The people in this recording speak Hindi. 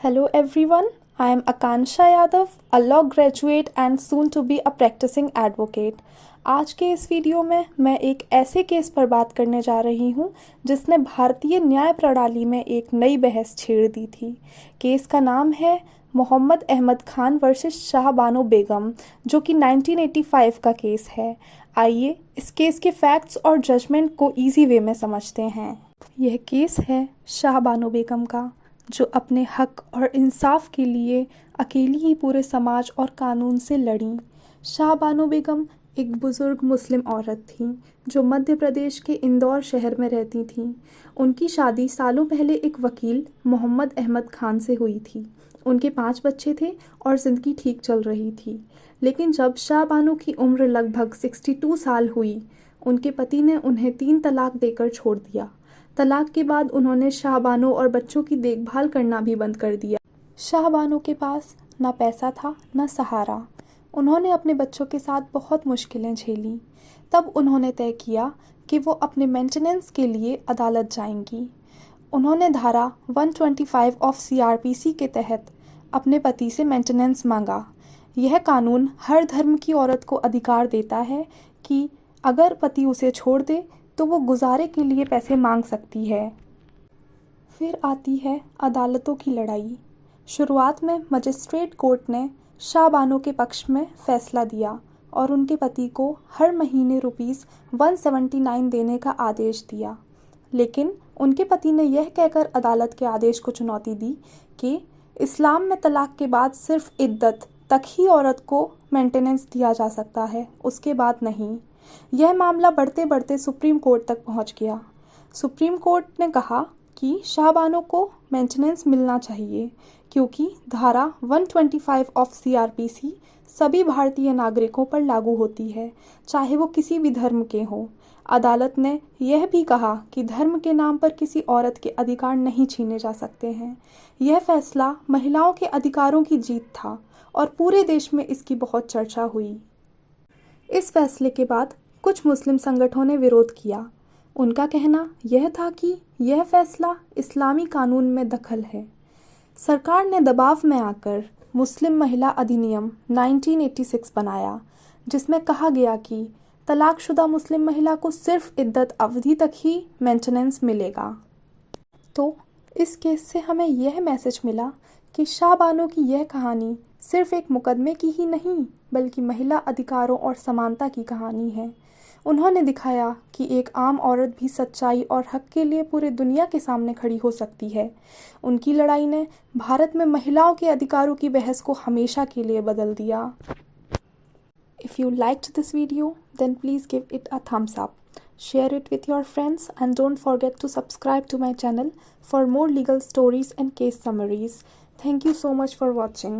Hello everyone, I am Akansha Yadav, a law graduate and soon to be a practicing advocate. आज के इस वीडियो में मैं एक ऐसे केस पर बात करने जा रही हूँ जिसने भारतीय न्याय प्रणाली में एक नई बहस छेड़ दी थी। केस का नाम है मोहम्मद अहमद खान वर्सेस शाहबानो बेगम, जो कि 1985 का केस है। आइए इस केस के फैक्ट्स और जजमेंट को इजी वे में समझते हैं। यह केस है शाहबानो बेगम का, जो अपने हक और इंसाफ के लिए अकेली ही पूरे समाज और कानून से लड़ी। शाहबानो बेगम एक बुज़ुर्ग मुस्लिम औरत थी जो मध्य प्रदेश के इंदौर शहर में रहती थी। उनकी शादी सालों पहले एक वकील मोहम्मद अहमद खान से हुई थी। उनके 5 बच्चे थे और ज़िंदगी ठीक चल रही थी। लेकिन जब शाहबानो की उम्र लगभग 62 साल हुई, उनके पति ने उन्हें 3 तलाक देकर छोड़ दिया। तलाक के बाद उन्होंने शाहबानो और बच्चों की देखभाल करना भी बंद कर दिया। शाहबानो के पास ना पैसा था ना सहारा। उन्होंने अपने बच्चों के साथ बहुत मुश्किलें झेली। तब उन्होंने तय किया कि वो अपने मेंटेनेंस के लिए अदालत जाएंगी। उन्होंने धारा 125 ऑफ CRPC के तहत अपने पति से मेंटेनेंस मांगा। यह कानून हर धर्म की औरत को अधिकार देता है कि अगर पति उसे छोड़ दे तो वो गुजारे के लिए पैसे मांग सकती है। फिर आती है अदालतों की लड़ाई। शुरुआत में मजिस्ट्रेट कोर्ट ने शाहबानो के पक्ष में फैसला दिया और उनके पति को हर महीने ₹179 देने का आदेश दिया। लेकिन उनके पति ने यह कहकर अदालत के आदेश को चुनौती दी कि इस्लाम में तलाक के बाद सिर्फ इद्दत तक ही औरत को मेंटेनेंस दिया जा सकता है, उसके बाद नहीं। यह मामला बढ़ते बढ़ते सुप्रीम कोर्ट तक पहुंच गया। सुप्रीम कोर्ट ने कहा कि शाहबानो को मेंटेनेंस मिलना चाहिए क्योंकि धारा 125 ऑफ CRPC सभी भारतीय नागरिकों पर लागू होती है, चाहे वो किसी भी धर्म के हों। अदालत ने यह भी कहा कि धर्म के नाम पर किसी औरत के अधिकार नहीं छीने जा सकते हैं। यह फैसला महिलाओं के अधिकारों की जीत था और पूरे देश में इसकी बहुत चर्चा हुई। इस फैसले के बाद कुछ मुस्लिम संगठनों ने विरोध किया। उनका कहना यह था कि यह फैसला इस्लामी कानून में दखल है। सरकार ने दबाव में आकर मुस्लिम महिला अधिनियम 1986 बनाया, जिसमें कहा गया कि तलाकशुदा मुस्लिम महिला को सिर्फ इद्दत अवधि तक ही मेंटेनेंस मिलेगा। तो इस केस से हमें यह मैसेज मिला कि शाहबानो की यह कहानी सिर्फ एक मुकदमे की ही नहीं, बल्कि महिला अधिकारों और समानता की कहानी है। उन्होंने दिखाया कि एक आम औरत भी सच्चाई और हक के लिए पूरे दुनिया के सामने खड़ी हो सकती है। उनकी लड़ाई ने भारत में महिलाओं के अधिकारों की बहस को हमेशा के लिए बदल दिया। If you liked this video, then please give it a thumbs up. Share it with your friends and don't forget to subscribe to my channel for more legal stories and case summaries. Thank you so much for watching.